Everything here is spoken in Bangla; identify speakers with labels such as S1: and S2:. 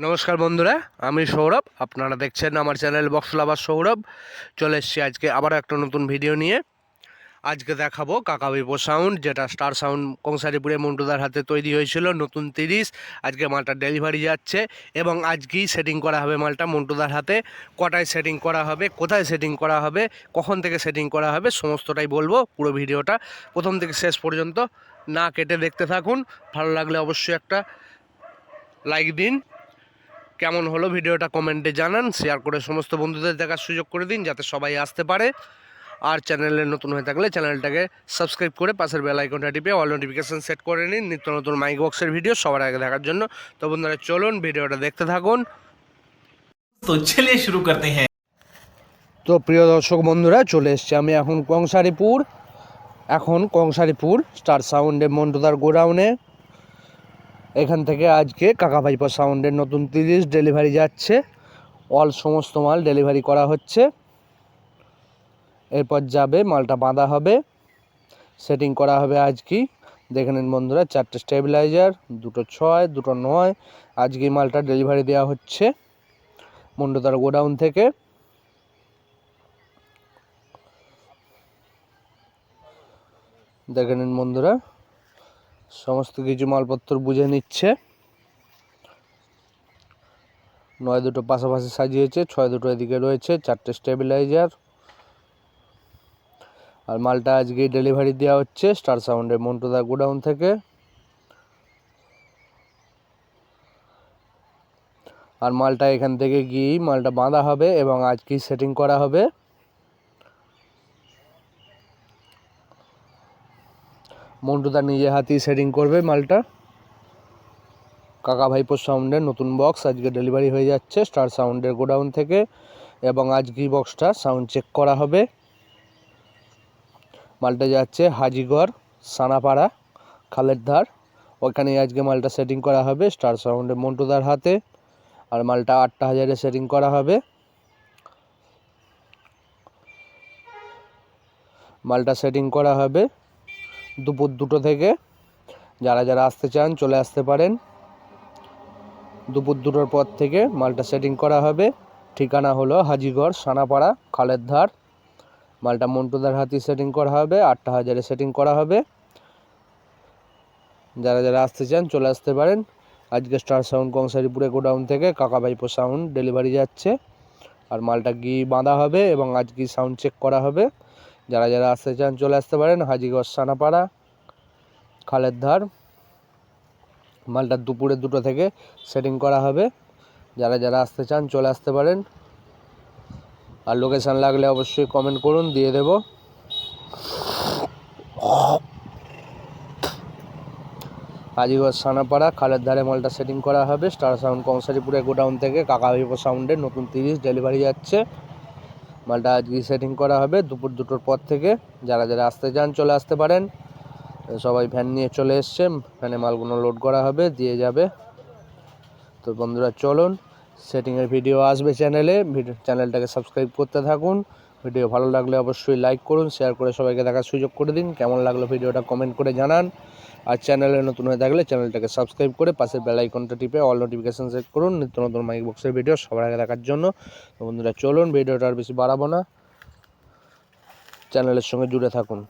S1: নমস্কার বন্ধুরা, আমি সৌরভ। আপনারা দেখছেন আমার চ্যানেল বক্স লাভার সৌরভ। চলে এসেছি আজকে আবারও একটা নতুন ভিডিও নিয়ে। আজকে দেখাবো কাকা ভিভো সাউন্ড, যেটা স্টার সাউন্ড কংসারিপুরে মন্টুদার হাতে তৈরি হয়েছিল নতুন 30। আজকে মালটা ডেলিভারি যাচ্ছে এবং আজকেই সেটিং করা হবে মালটা মন্টুদার হাতে। কটায় সেটিং করা হবে, কোথায় সেটিং করা হবে, কখন থেকে সেটিং করা হবে, সমস্তটাই বলবো। পুরো ভিডিওটা প্রথম থেকে শেষ পর্যন্ত না কেটে দেখতে থাকুন। ভালো লাগলে অবশ্যই একটা লাইক দিন। কেমন হলো ভিডিওটা কমেন্টে জানান, শেয়ার করে সমস্ত বন্ধুদের দেখার সুযোগ করে দিন যাতে সবাই আসতে পারে। আর চ্যানেলে নতুন হয়ে থাকলে চ্যানেলটাকে সাবস্ক্রাইব করে পাশের বেল আইকনটা টিপে অল নোটিফিকেশান সেট করে নিন নিত্য নতুন মাইক বক্সের ভিডিও সবার আগে দেখার জন্য। তো বন্ধুরা চলুন ভিডিওটা দেখতে থাকুন।
S2: তো চলিয়ে শুরু করতে হ্যাঁ।
S1: তো প্রিয় দর্শক বন্ধুরা, চলে এসছি আমি এখন কংসারিপুর স্টার সাউন্ডে মন্টুদার গোডাউনে। এখান থেকে আজকে কাকা ভাইপো সাউন্ডের নতুন 30 ডেলিভারি যাচ্ছে। সমস্ত মাল ডেলিভারি করা হচ্ছে। এরপর যাবে, মালটা বাঁধা হবে, সেটিং করা হবে আজকেই। দেখে নিন বন্ধুরা, 4টে স্টেবিলাইজার, 2টো 6, 2টো 9। আজকেই মালটা ডেলিভারি দেওয়া হচ্ছে মন্টুদার গোডাউন থেকে। দেখে নিন বন্ধুরা, সমস্ত কিছু মালপত্র বুঝে নিচ্ছে। 9 দুটো পাশাপাশি সাজিয়েছে, 6 দুটো এদিকে রয়েছে, 4টে স্টেবিলাইজার। আর মালটা আজকেই ডেলিভারি দেওয়া হচ্ছে স্টার সাউন্ডের মন্টুদার গোডাউন থেকে। আর মালটা এখান থেকে গিয়েই মালটা বাঁধা হবে এবং আজকেই সেটিং করা হবে। মন্টুদা নিজে হাতেই সেটিং করবে মালটা। কাকা ভাইপোর সাউন্ডের নতুন বক্স আজকে ডেলিভারি হয়ে যাচ্ছে স্টার সাউন্ডের গোডাউন থেকে এবং আজকেই বক্সটা সাউন্ড চেক করা হবে। মালটা যাচ্ছে হাজিগড়, সানাপাড়া, খালেরধার। ওখানে আজকে মালটা সেটিং করা হবে স্টার সাউন্ডের মন্টুদার হাতে। আর মালটা 8,000-এ সেটিং করা হবে। মালটা সেটিং করা হবে দুপুর 2টো থেকে। যারা যারা আসতে চান চলে আসতে পারেন। দুপুর 2টোর পর থেকে মালটা সেটিং করা হবে। ঠিকানা হলো হাজিগড়, সানাপাড়া, খালেরধার। মালটা মন্টুদার হাতে সেটিং করা হবে, 8,000-এ সেটিং করা হবে। যারা যারা আসতে চান চলে আসতে পারেন। আজকে স্টার সাউন্ড কংসারিপুরে গোডাউন থেকে কাকা ভাইপো সাউন্ড ডেলিভারি যাচ্ছে। আর মালটা গিয়ে বাঁধা হবে এবং আজকে সাউন্ড চেক করা হবে। যারা যারা আসতে চান চলে আসতে পারেন। হাজিগড়, সানাপাড়া, খালেরধার। মালটা দুপুরে 2টো থেকে সেটিং করা হবে। যারা যারা আসতে চান চলে আসতে পারেন। আর লোকেশান লাগলে অবশ্যই কমেন্ট করুন, দিয়ে দেব। হাজিগড়, সানাপাড়া, খালেরধারে মালটা সেটিং করা হবে স্টার সাউন্ড কংসারিপুরে গোডাউন থেকে কাকা ভিভো সাউন্ডের নতুন 30 ডেলিভারি যাচ্ছে। মালটা আজকে সেটিং করা হবে দুপুর 2টোর পর থেকে। যারা যারা আসতে চান চলে আসতে পারেন। সবাই ভ্যান নিয়ে চলে এসছে, ভ্যানে মালগুলো লোড করা হবে, দিয়ে যাবে। তো বন্ধুরা চলুন, সেটিংয়ের ভিডিও আসবে চ্যানেলটাকে সাবস্ক্রাইব করতে থাকুন। ভিডিও ভালো লাগলে অবশ্যই লাইক করুন, শেয়ার করে সবাইকে দেখার সুযোগ করে দিন। কেমন লাগলো ভিডিওটা কমেন্ট করে জানান। আর চ্যানেলে নতুন হয়ে থাকলে চ্যানেলটাকে সাবস্ক্রাইব করে পাশের বেল আইকনটা টিপে অল নোটিফিকেশান সেট করুন নিত্য নতুন মাইক বক্সের ভিডিও সবার আগে দেখার জন্য। তো বন্ধুরা চলুন, ভিডিওটা আর বেশি বাড়াবো না, চ্যানেলের সঙ্গে জুড়ে থাকুন।